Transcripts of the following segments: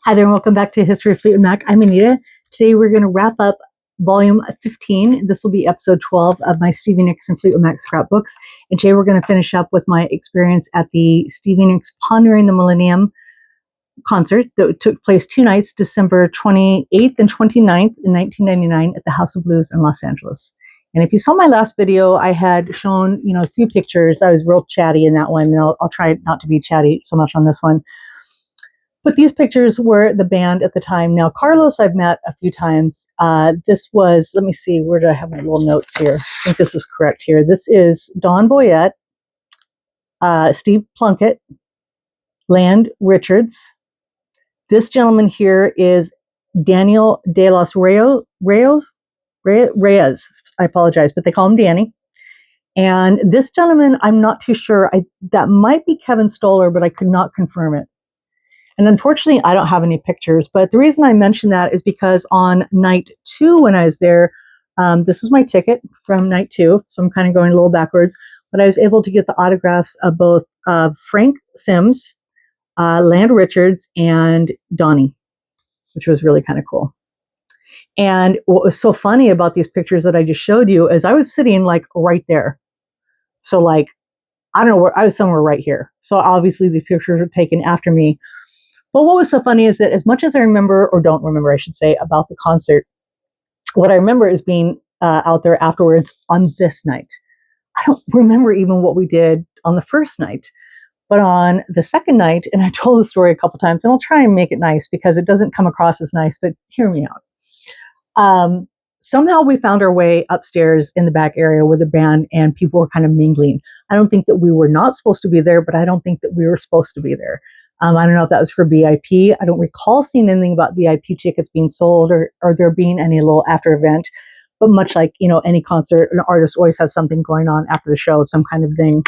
Hi there, and welcome back to History of Fleetwood Mac. I'm Anita. Today we're going to wrap up volume 15. This will be episode 12 of my Stevie Nicks and Fleetwood Mac scrapbooks. And today we're going to finish up with my experience at the Stevie Nicks Pondering the Millennium concert that took place 2 nights, December 28th and 29th in 1999 at the House of Blues in Los Angeles. And if you saw my last video, I had shown, a few pictures. I was real chatty in that one. And I'll try not to be chatty so much on this one. But these pictures were the band at the time. Now, Carlos I've met a few times. This was, let me see, where do I have my little notes here? I think this is correct here. This is Don Boyette, Steve Plunkett, Land Richards. This gentleman here is Daniel de los Reyes. I apologize, but they call him Danny. And this gentleman, I'm not too sure. That might be Kevin Stoller, but I could not confirm it. And unfortunately, I don't have any pictures. But the reason I mention that is because on night 2, when I was there, this was my ticket from night 2. So I'm kind of going a little backwards. But I was able to get the autographs of both Frank Sims, Land Richards, and Donnie, which was really kind of cool. And what was so funny about these pictures that I just showed you is I was sitting like right there. So like, I don't know where, I was somewhere right here. So obviously the pictures were taken after me. But what was so funny is that as much as I remember, or don't remember, I should say, about the concert, what I remember is being out there afterwards on this night. I don't remember even what we did on the first night. But on the second night, and I told the story a couple times, and I'll try and make it nice because it doesn't come across as nice, but hear me out. Somehow we found our way upstairs in the back area with the band, and people were kind of mingling. I don't think that we were not supposed to be there, but I don't think that we were supposed to be there. I don't know if that was for VIP. I don't recall seeing anything about VIP tickets being sold or there being any little after event. But much like, any concert, an artist always has something going on after the show, some kind of thing.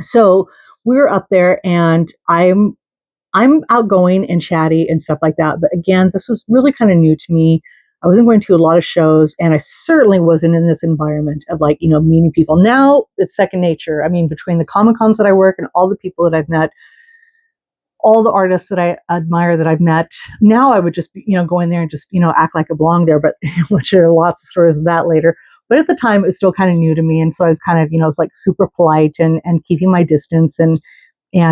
So we were up there, and I'm outgoing and chatty and stuff like that. But again, this was really kind of new to me. I wasn't going to a lot of shows, and I certainly wasn't in this environment of meeting people. Now it's second nature. I mean, between the Comic-Cons that I work and all the people that I've met, all the artists that I admire that I've met, now I would just be, go in there and just, act like I belong there. But we'll share lots of stories of that later. But at the time, it was still kind of new to me. And so I was kind of, was like super polite and keeping my distance and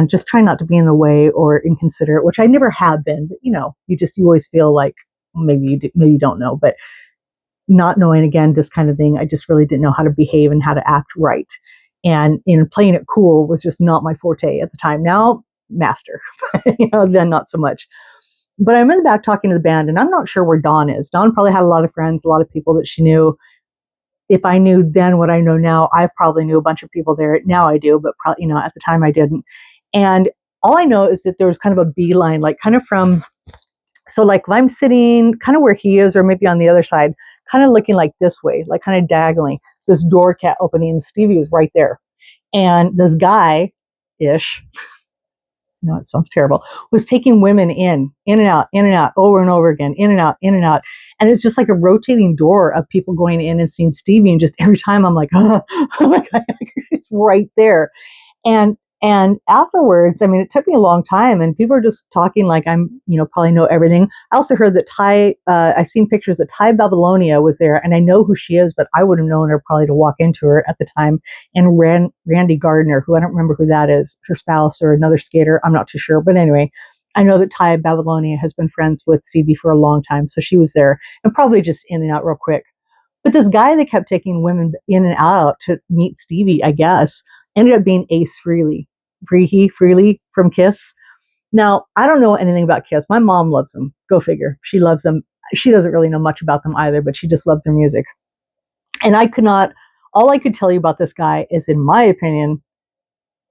just trying not to be in the way or inconsiderate, which I never have been. But, you always feel like maybe you don't know. But not knowing, again, this kind of thing, I just really didn't know how to behave and how to act right. And playing it cool was just not my forte at the time. Now, master, then not so much. But I'm in the back talking to the band, and I'm not sure where Dawn is. Dawn probably had a lot of friends, a lot of people that she knew. If I knew then what I know now, I probably knew a bunch of people there. Now I do, but probably, at the time I didn't. And all I know is that there was kind of a beeline, like kind of from, so like if I'm sitting kind of where he is, or maybe on the other side, kind of looking like this way, like kind of diagonally, this door cat opening, and Stevie was right there. And this guy-ish, it sounds terrible, was taking women in and out, over and over again, in and out, in and out. And it's just like a rotating door of people going in and seeing Stevie. And just every time I'm like, oh my God, it's right there. And afterwards, I mean, it took me a long time, and people are just talking like I'm, probably know everything. I also heard that I've seen pictures that Ty Babylonia was there, and I know who she is, but I would have known her probably to walk into her at the time. And Randy Gardner, who I don't remember who that is, her spouse or another skater, I'm not too sure. But anyway, I know that Ty Babylonia has been friends with Stevie for a long time, so she was there, and probably just in and out real quick. But this guy that kept taking women in and out to meet Stevie, I guess, ended up being Ace Frehley from Kiss. Now, I don't know anything about Kiss. My mom loves them. Go figure. She loves them. She doesn't really know much about them either, but she just loves their music. And all I could tell you about this guy is, in my opinion,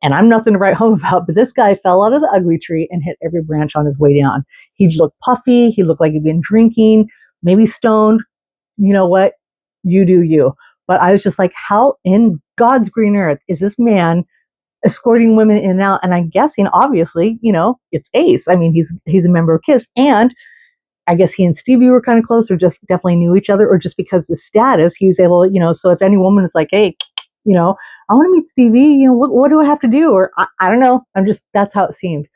and I'm nothing to write home about, but this guy fell out of the ugly tree and hit every branch on his way down. He looked puffy. He looked like he'd been drinking, maybe stoned. You know what? You do you. But I was just like, how in God's green earth is this man escorting women in and out? And I'm guessing, obviously, it's Ace. I mean, he's a member of Kiss, and I guess he and Stevie were kind of close, or just definitely knew each other, or just because of the status, he was able, so if any woman is like, hey, I want to meet Stevie, what do I have to do? Or I don't know. That's how it seemed.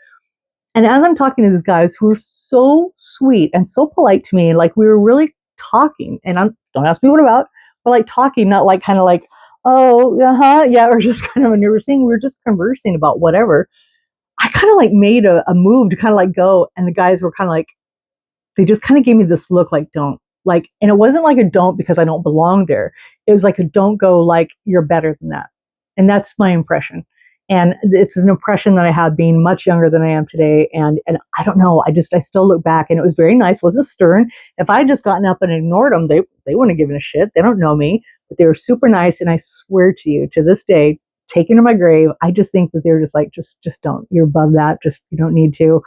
And as I'm talking to these guys who were so sweet and so polite to me, like we were really talking, and don't ask me what about, but like talking, not like kind of like, oh, uh-huh, yeah, or just kind of a nervous thing. We were just conversing about whatever. I kind of like made a move to kind of like go, and the guys were kind of like, they just kind of gave me this look like, don't. Like, and it wasn't like a don't because I don't belong there. It was like a don't go like you're better than that. And that's my impression. And it's an impression that I had being much younger than I am today. And I don't know, I still look back, and it was very nice, wasn't stern. If I had just gotten up and ignored them, they wouldn't have given a shit. They don't know me, but they were super nice. And I swear to you, to this day, taken to my grave, I just think that they were just like, just don't. You're above that. Just, you don't need to.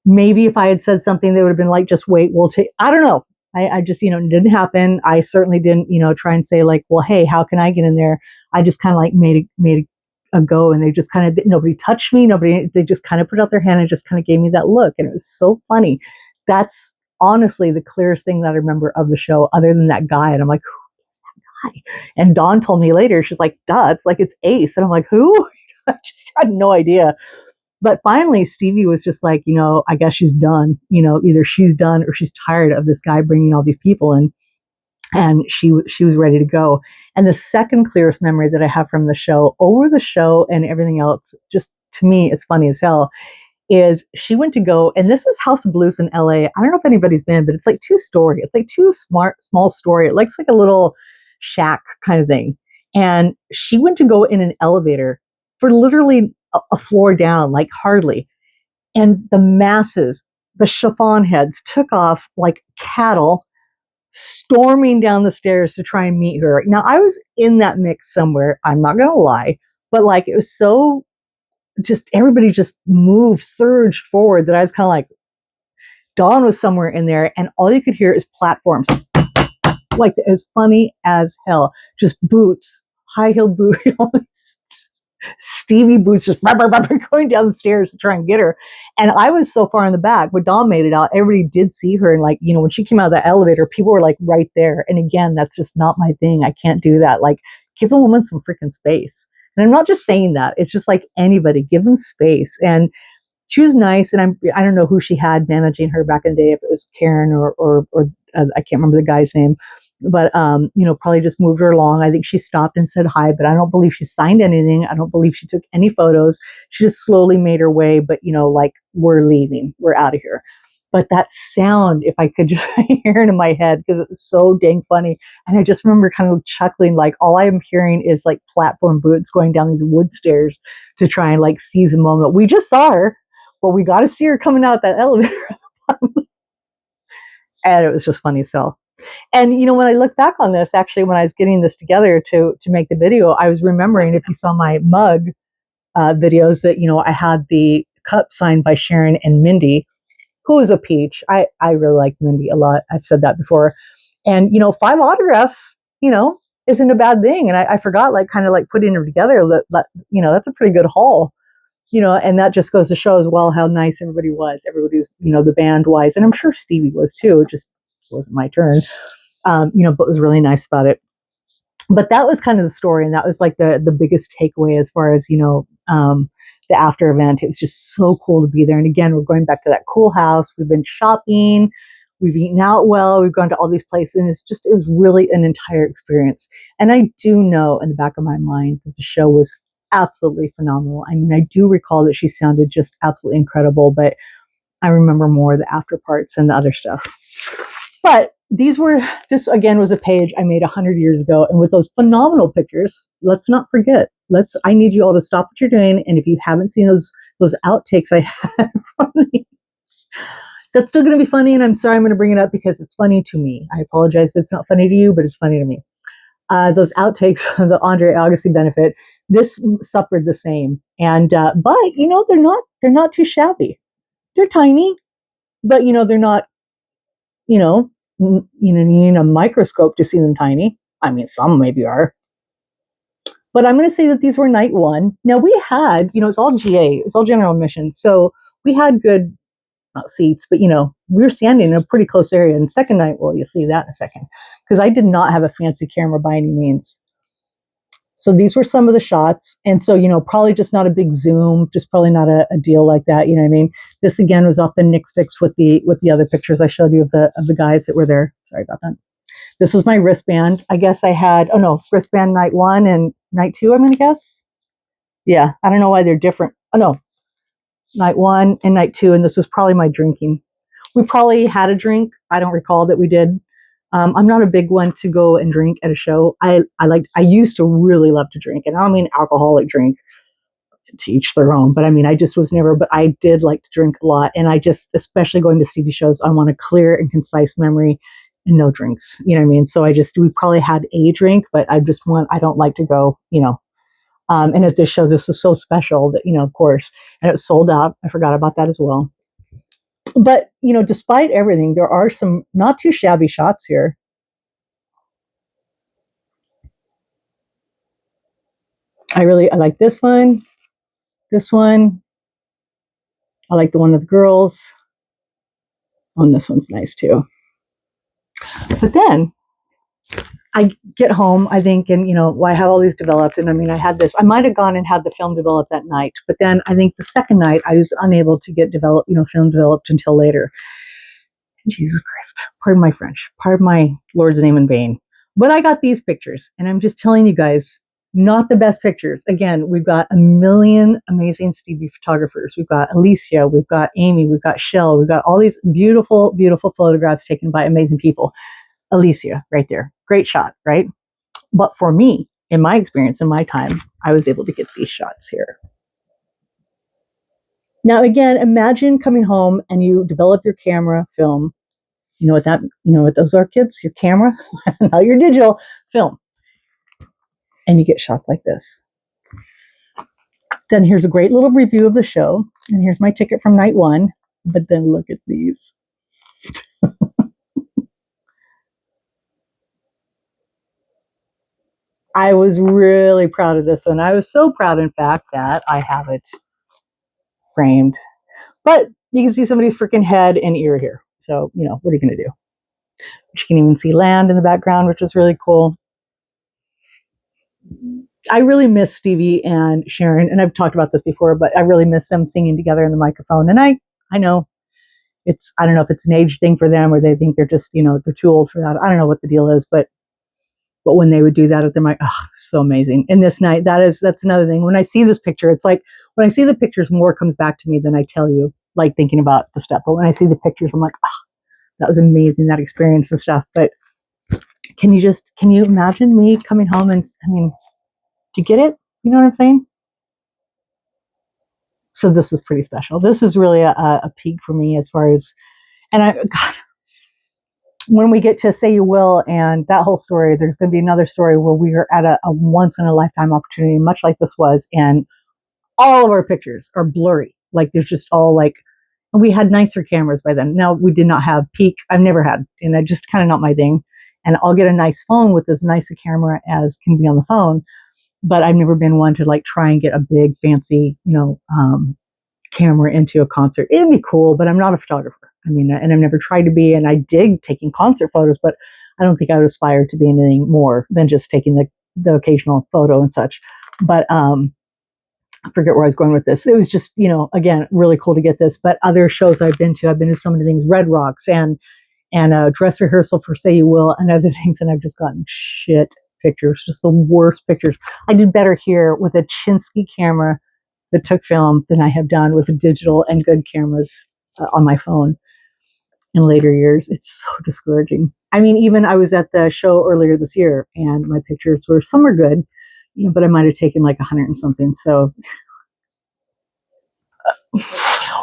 Maybe if I had said something, they would have been like, just wait, we'll take, I don't know. I just, it didn't happen. I certainly didn't, try and say like, well, hey, how can I get in there? I just kind of like made a go, and they just kind of, nobody touched me. They just kind of put out their hand and just kind of gave me that look. And it was so funny. That's honestly the clearest thing that I remember of the show, other than that guy. And I'm like, who's that guy? And Dawn told me later, she's like, duh, it's Ace. And I'm like, who? I just had no idea. But finally, Stevie was just like, I guess she's done. Either she's done or she's tired of this guy bringing all these people in, and she was ready to go. And the second clearest memory that I have from the show, over the show and everything else, just to me, it's funny as hell, is she went to go, and this is House of Blues in LA. I don't know if anybody's been, but it's like two-story. It's like small story. It looks like a little shack kind of thing. And she went to go in an elevator for literally a floor down, like hardly. And the masses, the chiffon heads, took off like cattle, storming down the stairs to try and meet her. Now, I was in that mix somewhere, I'm not going to lie, but like it was so just, everybody just moved, surged forward, that I was kind of like, Dawn was somewhere in there, and all you could hear is platforms. Like, it was funny as hell. Just boots, high heel boots, Stevie boots just going down the stairs to try and get her. And I was so far in the back, but Dawn made it out. Everybody did see her. And like, when she came out of the elevator, people were like right there. And again, that's just not my thing. I can't do that. Like, give the woman some freaking space. And I'm not just saying that. It's just like anybody, give them space. And she was nice. And I don't know who she had managing her back in the day, if it was Karen or I can't remember the guy's name. But probably just moved her along. I think she stopped and said hi, but I don't believe she signed anything. I don't believe she took any photos. She just slowly made her way, but like, we're leaving, we're out of here. But that sound, if I could just hear it in my head, because it was so dang funny. And I just remember kind of chuckling, like all I'm hearing is like platform boots going down these wood stairs to try and like seize a moment. We just saw her, but we got to see her coming out that elevator. And it was just funny as hell. And when I look back on this, actually, when I was getting this together to make the video, I was remembering, if you saw my mug videos, that I had the cup signed by Sharon and Mindy, who is a peach. I really like Mindy a lot. I've said that before. And 5 autographs, isn't a bad thing. And I forgot, like, kind of like putting them together. That's a pretty good haul. And that just goes to show as well how nice everybody was. Everybody was, the band wise, and I'm sure Stevie was too. It just wasn't my turn. But it was really nice about it. But that was kind of the story, and that was like the biggest takeaway as far as the after event. It was just so cool to be there. And again, we're going back to that cool house. We've been shopping, we've eaten out well, we've gone to all these places, and it was really an entire experience. And I do know in the back of my mind that the show was absolutely phenomenal. I mean, I do recall that she sounded just absolutely incredible, but I remember more of the after parts and the other stuff. But this again was a page I made 100 years ago, and with those phenomenal pictures, let's not forget. I need you all to stop what you're doing, and if you haven't seen those outtakes I had from me, that's still going to be funny. And I'm sorry, I'm going to bring it up because it's funny to me. I apologize if it's not funny to you, but it's funny to me. Those outtakes of the Andre Agassi benefit, this suffered the same, and but they're not too shabby. They're tiny, but they're not. You need a microscope to see them tiny. I mean, some maybe are. But I'm going to say that these were night one. Now we had, it's all GA, it's all general admission. So we had good, not seats, but we were standing in a pretty close area. And second night, well, you'll see that in a second. Because I did not have a fancy camera by any means. So these were some of the shots. And so, probably just not a big zoom, just probably not a deal like that. You know what I mean? This again was off the Nix Fix with the other pictures I showed you of the guys that were there. Sorry about that. This was my wristband. I guess I had, oh no, wristband night 1 and night 2, I'm going to guess. Yeah, I don't know why they're different. Oh no, night 1 and night 2. And this was probably my drinking. We probably had a drink. I don't recall that we did. I'm not a big one to go and drink at a show. I used to really love to drink, and I don't mean alcoholic drink, to each their own, but I mean, I just was never, but I did like to drink a lot. And I just, especially going to Stevie shows, I want a clear and concise memory and no drinks. You know what I mean? So we probably had a drink, but I don't like to go, and at this show, this was so special that, of course, and it was sold out. I forgot about that as well. But, despite everything, there are some not too shabby shots here. I like this one. This one. I like the one of the girls. Oh, and this one's nice too. But then I get home, I think, and, I have all these developed. And I mean, I might have gone and had the film developed that night. But then I think the second night I was unable to get film developed until later. Jesus Christ, pardon my French, pardon my Lord's name in vain. But I got these pictures, and I'm just telling you guys, not the best pictures. Again, we've got a million amazing Stevie photographers. We've got Alicia, we've got Amy, we've got Shell, we've got all these beautiful, beautiful photographs taken by amazing people. Alicia, right there. Great shot, right? But for me, in my experience, in my time, I was able to get these shots here. Now, again, imagine coming home and you develop your camera film. You know what those are, kids? Your camera, not your digital film. And you get shots like this. Then here's a great little review of the show. And here's my ticket from night 1. But then look at these. I was really proud of this one. I was so proud, in fact, that I have it framed. But you can see somebody's freaking head and ear here. So, what are you going to do? You can even see land in the background, which is really cool. I really miss Stevie and Sharon, and I've talked about this before, but I really miss them singing together in the microphone. And I know I don't know if it's an age thing for them or they think they're just, they're too old for that. I don't know what the deal is, but when they would do that at the mic, so amazing. And this night, that's another thing. When I see this picture, it's like when I see the pictures, more comes back to me than I tell you, like thinking about the stuff. But when I see the pictures, I'm like, that was amazing, that experience and stuff. But can you imagine me coming home and, I mean, do you get it? You know what I'm saying? So this was pretty special. This is really a peak for me as far as, and God, when we get to Say You Will and that whole story, there's going to be another story where we are at a once in a lifetime opportunity, much like this was, and all of our pictures are blurry. Like there's just all like, and we had nicer cameras by then. Now we did not have peak. I've never had, and I just kind of not my thing. And I'll get a nice phone with as nice a camera as can be on the phone. But I've never been one to like try and get a big fancy, camera into a concert. It'd be cool, but I'm not a photographer. I mean, and I've never tried to be, and I dig taking concert photos, but I don't think I would aspire to be anything more than just taking the occasional photo and such. But I forget where I was going with this. It was just, again, really cool to get this. But other shows I've been to so many things, Red Rocks and a dress rehearsal for Say You Will and other things, and I've just gotten shit pictures, just the worst pictures. I did better here with a Chinsky camera that took film than I have done with the digital and good cameras on my phone in later years. It's so discouraging. I mean, even I was at the show earlier this year and my pictures were, some were good, but I might have taken like 100 and something. So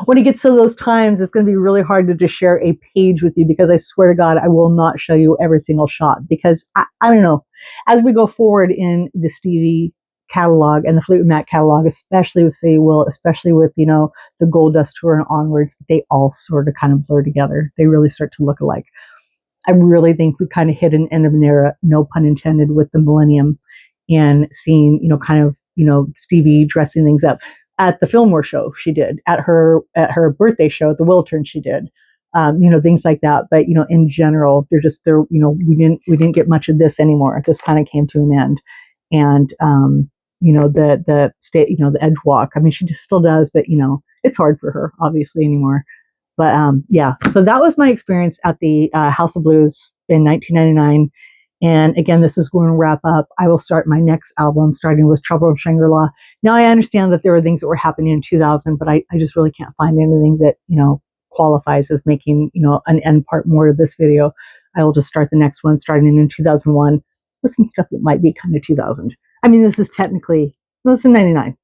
when it gets to those times, it's going to be really hard to just share a page with you, because I swear to God, I will not show you every single shot, because I don't know, as we go forward in the Stevie catalog and the Fleetwood Mac catalog, especially with Say You Will, especially with, the Gold Dust Tour and onwards, they all sort of kind of blur together. They really start to look alike. I really think we kind of hit an end of an era, no pun intended, with the Millennium and seeing, Stevie dressing things up. At the Fillmore show, she did. At her birthday show at the Wiltern, she did. Things like that. But in general, we didn't get much of this anymore. This kind of came to an end, and the state, the edge walk. I mean, she just still does, but it's hard for her obviously anymore. But yeah, so that was my experience at the House of Blues in 1999. And again, this is going to wrap up. I will start my next album, starting with Trouble in Shangri-La. Now, I understand that there were things that were happening in 2000, but I just really can't find anything that, qualifies as making, an end part more of this video. I will just start the next one, starting in 2001, with some stuff that might be kind of 2000. I mean, this is 99.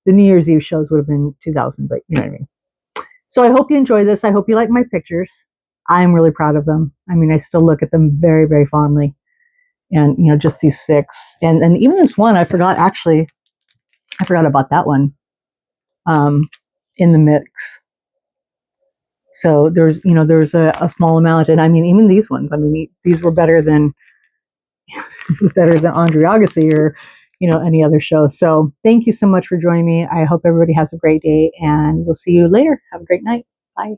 The New Year's Eve shows would have been 2000, but you know what I mean. So I hope you enjoy this. I hope you like my pictures. I'm really proud of them. I mean, I still look at them very, very fondly. And, just these 6. And even this one, I forgot about that one in the mix. So there's a small amount. And I mean, even these ones, I mean, these were better than Andre Agassi or, any other show. So thank you so much for joining me. I hope everybody has a great day, and we'll see you later. Have a great night. Bye.